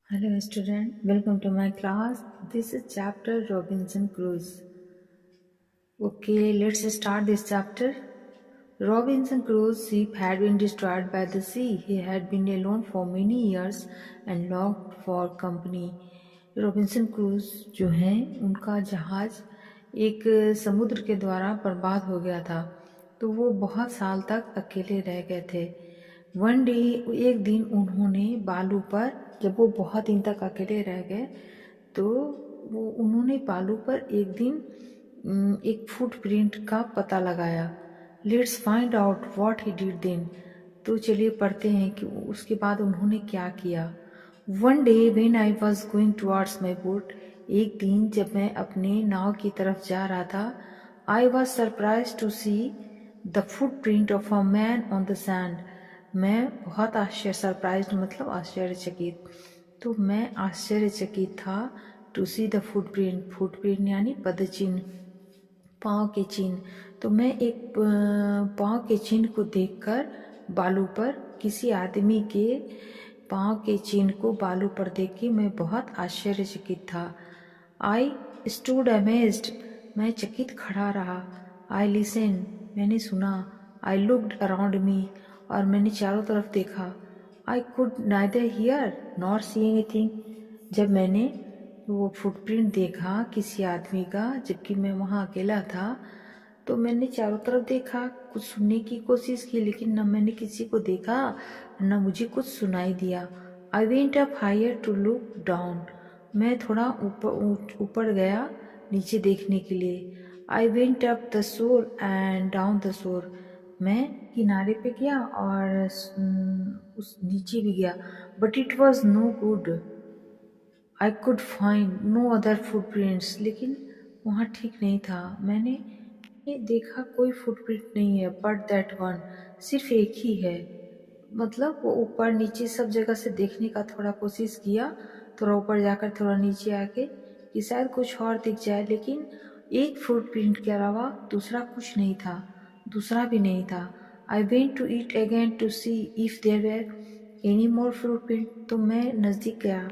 Hello student, welcome to my class. This is chapter Robinson Crusoe. Okay, let's start this chapter. Robinson Crusoe's ship had been destroyed by the sea. He had been alone for many years and longed for company. Robinson cruise जो हैं उनका जहाज एक समुद्र के द्वारा बर्बाद हो गया था, तो वो बहुत साल तक अकेले रह गए थे। वन डे, एक दिन उन्होंने बालू पर, जब वो बहुत दिन तक अकेले रह गए तो उन्होंने बालू पर एक दिन एक फुटप्रिंट का पता लगाया। Let's find out what he did then. तो चलिए पढ़ते हैं कि उसके बाद उन्होंने क्या किया। One day when I was going towards my boat, एक दिन जब मैं अपने नाव की तरफ जा रहा था, I was surprise to see the footprint of a man on the sand. मैं बहुत सरप्राइज मतलब आश्चर्यचकित, तो मैं आश्चर्यचकित था। To see the footprint, footprint यानी पदचिन्ह, पाँव के चिन्ह। तो मैं एक पाँव के चिन्ह को देखकर बालू पर, किसी आदमी के पाँव के चिन्ह को बालू पर देख के मैं बहुत आश्चर्यचकित था। आई स्टूड अमेज्ड, मैं चकित खड़ा रहा। आई लिसन, मैंने सुना। आई लुक्ड अराउंड मी, और मैंने चारों तरफ देखा। I could neither here nor see anything, जब मैंने वो फुटप्रिंट देखा किसी आदमी का, जबकि मैं वहाँ अकेला था, तो मैंने चारों तरफ देखा, कुछ सुनने की कोशिश की, लेकिन न मैंने किसी को देखा न मुझे कुछ सुनाई दिया। I went up higher to look down, मैं थोड़ा ऊपर गया नीचे देखने के लिए। I went up the shore and down the shore, मैं किनारे पे गया और उस नीचे भी गया। But it was no good, I could find no other footprints, लेकिन वहाँ ठीक नहीं था। मैंने ये देखा कोई फुटप्रिंट नहीं है, बट दैट वन, सिर्फ एक ही है। मतलब वो ऊपर नीचे सब जगह से देखने का थोड़ा कोशिश किया, थोड़ा ऊपर जाकर थोड़ा नीचे आके, कि शायद कुछ और दिख जाए, लेकिन एक फुटप्रिंट के अलावा दूसरा कुछ नहीं था, दूसरा भी नहीं था। I went to it again to see if there were any more footprint, तो मैं नज़दीक गया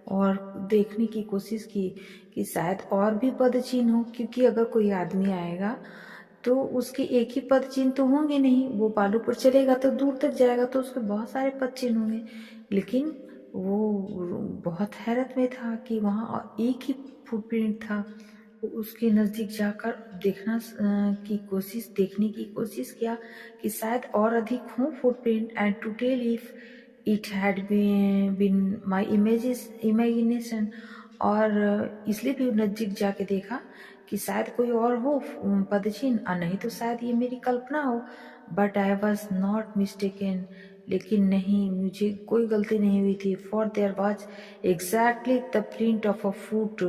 और देखने की कोशिश की कि शायद और भी पद चिन्ह हो, क्योंकि अगर कोई आदमी आएगा तो उसके एक ही पद चिन्ह तो होंगे नहीं, वो बालू पर चलेगा तो दूर तक जाएगा तो उसके बहुत सारे पद चिन्ह होंगे। लेकिन वो बहुत हैरत में था कि वहाँ एक ही फुटप्रिंट था। तो उसके नज़दीक जाकर देखने की कोशिश किया कि शायद और अधिक हो footprint, and to tell if it had been my imagination, और इसलिए भी नज़दीक जाके देखा कि शायद कोई और हो पदचिन्ह, नहीं तो शायद ये मेरी कल्पना हो। But I was not mistaken, लेकिन नहीं, मुझे कोई गलती नहीं हुई थी। For their was exactly the print of a foot,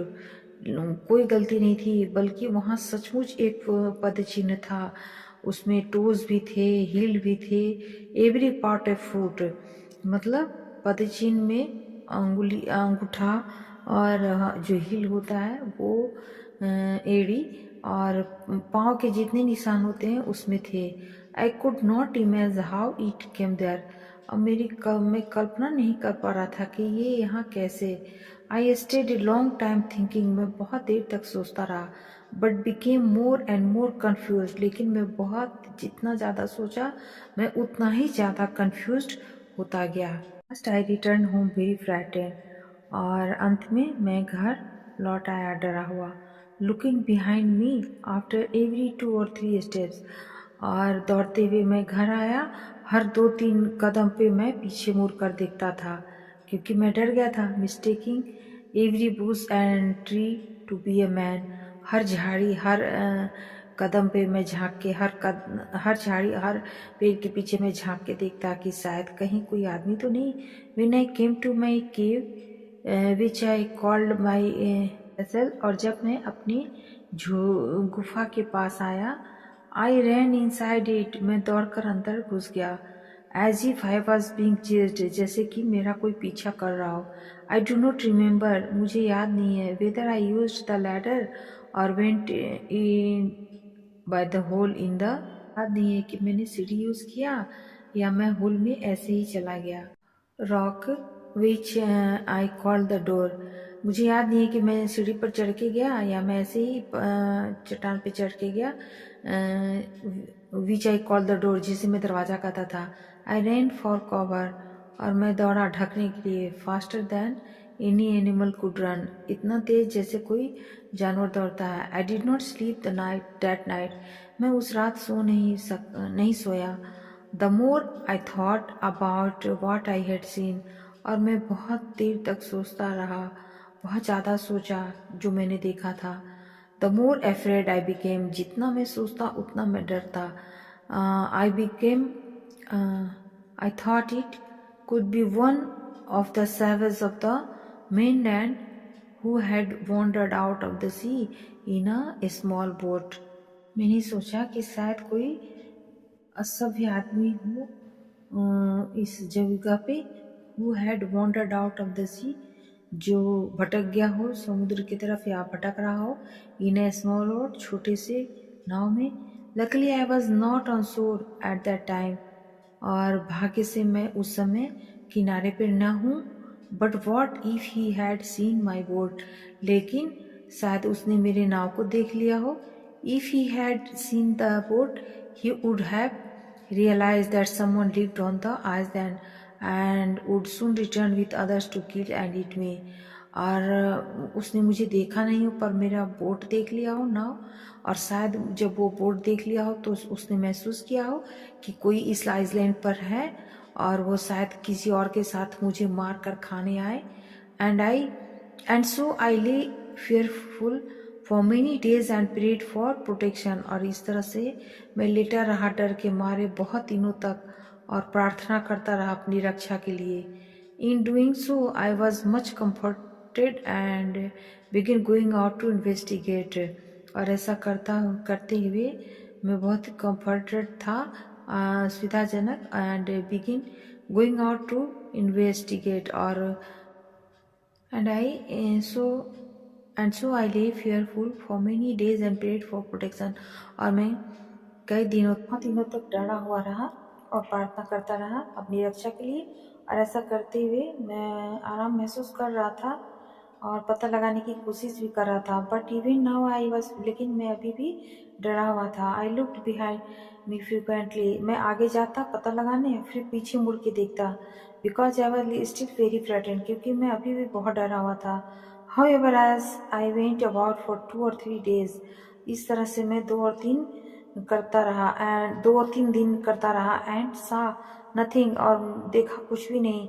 कोई गलती नहीं थी, बल्कि वहाँ सचमुच एक पद चिन्ह था। उसमें टोज भी थे, हील भी थे, एवरी पार्ट ए फुट। मतलब पद चिन्ह में अंगुली, अंगूठा, और जो हील होता है वो एड़ी, और पाँव के जितने निशान होते हैं उसमें थे। I could not image how it came there, अब मैं कल्पना नहीं कर पा रहा था कि ये यहाँ कैसे। I stayed a long time thinking, मैं बहुत देर तक सोचता रहा। But became more and more confuse, लेकिन मैं बहुत, जितना ज़्यादा सोचा मैं उतना ही ज़्यादा कन्फ्यूज होता गया। फर्स्ट आई रिटर्न होम वेरी फ्राइटेन, और अंत में मैं घर लौट आया डरा हुआ। Looking behind me after every 2 or 3 steps, और दौड़ते हुए मैं घर आया, हर 2-3 कदम पे मैं पीछे मुड़ कर देखता था, क्योंकि मैं डर गया था। Mistaking every bush and tree to be a man, हर झाड़ी, हर कदम पे मैं झांक के, हर झाड़ी, हर पेड़ के पीछे मैं झांक के देखता कि शायद कहीं कोई आदमी तो नहीं। When I came to my cave which I called my vessel, और जब मैं अपनी गुफा के पास आया, आई रैन इनसाइड इट, मैं दौड़कर अंदर घुस गया। As if I was being chased, जैसे कि मेरा कोई पीछा कर रहा हो। आई डू नॉट रिमेंबर, मुझे याद नहीं है, whether I use the ladder और went in by the hole in the, याद नहीं है कि मैंने सीढ़ी यूज किया या मैं होल में ऐसे ही चला गया। Rock which I called the door. मुझे याद नहीं है कि मैं सीढ़ी पर चढ़ के गया या मैं ऐसे ही चट्टान पे चढ़ के गया. Which I called the door, जिसे मैं दरवाजा कहता था. I ran for cover, और मैं दौड़ा ढकने के लिए. Faster than any animal could run, इतना तेज जैसे कोई जानवर दौड़ता है. I did not sleep that night, मैं उस रात नहीं सोया. The more I thought about what I had seen, और मैं बहुत देर तक सोचता रहा, बहुत ज़्यादा सोचा जो मैंने देखा था. The more afraid I became, जितना मैं सोचता उतना मैं डरता. I thought it could be one of the savages of the mainland who had wandered out of the sea in a small boat. मैंने सोचा कि शायद कोई असभ्य आदमी हो इस जगह पे. Who had wandered out of the sea, जो भटक गया हो समुद्र की तरफ या भटक रहा हो. In a small boat, छोटे से नाव में. Luckily I was not on shore at that time, और भाग्य से मैं उस समय किनारे पर न हूँ. But what if he had seen my boat, लेकिन शायद उसने मेरे नाव को देख लिया हो. If he had seen the boat, he would have realized that someone lived on the island and would soon return with others to kill and eat me. और उसने मुझे देखा नहीं हो पर मेरा बोट देख लिया हो नाव, और शायद जब वो बोट देख लिया हो तो उसने महसूस किया हो कि कोई इस आइसलैंड पर है और वो शायद किसी और के साथ मुझे मार कर खाने आए. एंड सो आई ले fearful for many days and prayed for protection, और इस तरह से मैं लेटा रहा डर के मारे बहुत दिनों तक और प्रार्थना करता रहा अपनी रक्षा के लिए. In doing so, I was much comforted and began going out to investigate. और ऐसा करते हुए मैं बहुत कंफर्टेड था, सुविधाजनक, and begin going out to investigate. और so I lay fearful for many days and prayed for protection. और मैं बहुत दिनों तक डरा हुआ रहा और प्रार्थना करता रहा अपनी रक्षा के लिए. और ऐसा करते हुए मैं आराम महसूस कर रहा था और पता लगाने की कोशिश भी कर रहा था. But even now I was, लेकिन मैं अभी भी डरा हुआ था. I looked behind me frequently, मैं आगे जाता पता लगाने फिर पीछे मुड़ के देखता. Because I was still very frightened, क्योंकि मैं अभी भी बहुत डरा हुआ था. However, as I went about for 2 or 3 days, इस तरह से मैं 2 और 3 दिन करता रहा. एंड सा नथिंग, और देखा कुछ भी नहीं.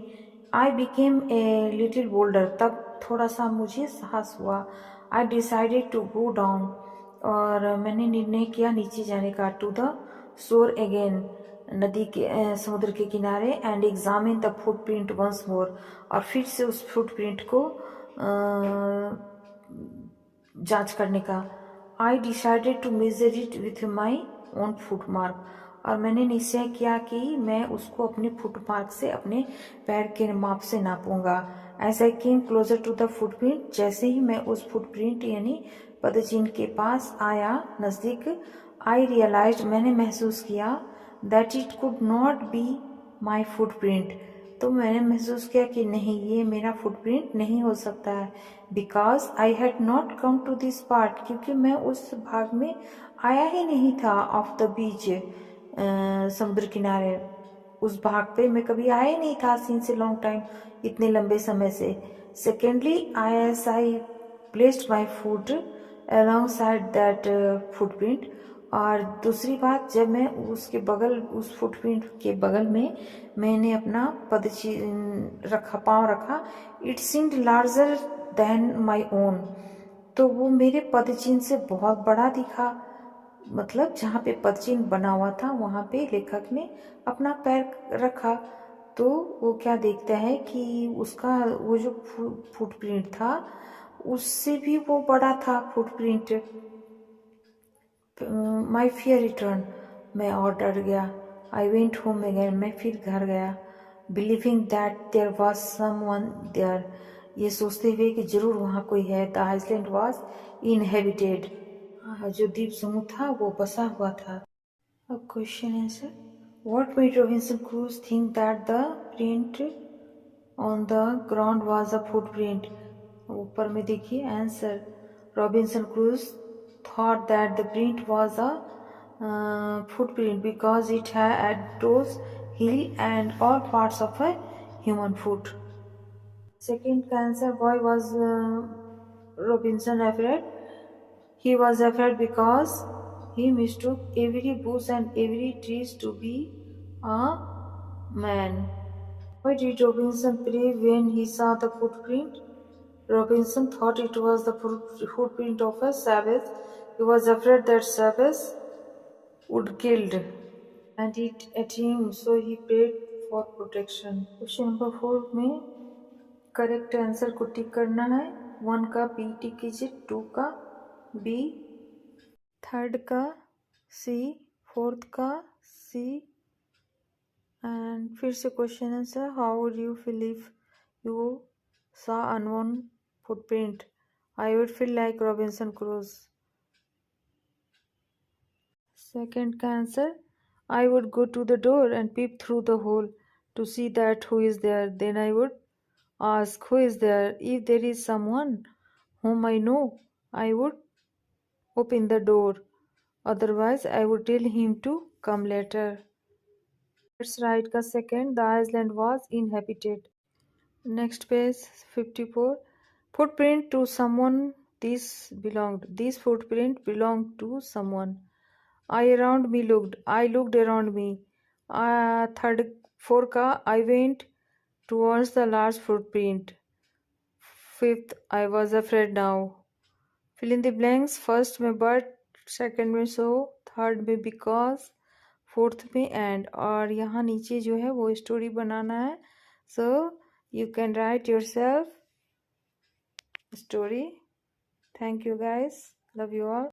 I became a little bolder, तब थोड़ा सा मुझे साहस हुआ. I decided to go down, और मैंने निर्णय किया नीचे जाने का. टू द शोर अगेन, समुद्र के किनारे. And examine the footprint once more, और फिर से उस फुटप्रिंट को जांच करने का. I decided to measure it with my own footmark, और मैंने निश्चय किया कि मैं उसको अपने फुटमार्क से, अपने पैर के माप से नापूंगा. As I came closer to the footprint, जैसे ही मैं उस फुटप्रिंट यानी पदचिन्ह के पास आया, नजदीक, आई रियलाइज्ड, मैंने महसूस किया, that it could not be my footprint, तो मैंने महसूस किया कि नहीं, ये मेरा फुटप्रिंट नहीं हो सकता है. Because I had not come to this part, क्योंकि मैं उस भाग में आया ही नहीं था. ऑफ द बीच, समुद्र किनारे, उस भाग पे मैं कभी आया ही नहीं था. सिंस ए लॉन्ग टाइम, इतने लंबे समय से. Secondly, I placed my foot along side that footprint, और दूसरी बात, जब मैं उस फुटप्रिंट के बगल में मैंने अपना पाँव रखा, it seemed larger than my own, तो वो मेरे पदचिन्ह से बहुत बड़ा दिखा. मतलब जहाँ पे पदचिन्ह बना हुआ था वहाँ पे लेखक ने अपना पैर रखा, तो वो क्या देखता है कि उसका वो जो फुटप्रिंट था उससे भी वो बड़ा था फुटप्रिंट. माई फियर रिटर्न, मैं और डर गया. आई वेंट होम अगेन, मैं फिर घर गया. Believing that there was someone there, ये सोचते हुए कि जरूर वहाँ कोई है. द आइसलैंड वॉज इनहेबिटेड, जो द्वीप समूह था वो बसा हुआ था. अब question answer. What made Robinson Crusoe think that the print On the ground was a footprint. ऊपर में देखिए answer. Robinson Crusoe thought that the print was a footprint because it had toes, heel and all parts of a human foot. Second answer, why was Robinson afraid? He was afraid because he mistook every bush and every tree to be a man. Why did Robinson pray when he saw the footprint? Robinson thought it was the footprint of a savage. He was afraid that savage would killed and it at him, so he prayed for protection. Question number 4 में correct answer को टिक करना है. 1 का B tick कीजिए, 2 का B, 3rd का सी, 4th का सी. And फिर से question answer. How would you feel if you saw unknown footprint? I would feel like Robinson Crusoe. Second का answer. I would go to the door and peep through the hole to see that who is there. Then I would ask, who is there? If there is someone whom I know, I would open the door. Otherwise, I would tell him to come later. Let's write the second. The island was inhabited. Next page 54. Footprint to someone. This footprint belonged to someone. I around me looked. I looked around me. 4 का I went towards the large footprint. 5th, I was afraid now. Fill in the blanks. First में but, second में so, third में because, 4th में and. और यहाँ नीचे जो है वो स्टोरी बनाना है. So you can write yourself story. Thank you guys. Love you all.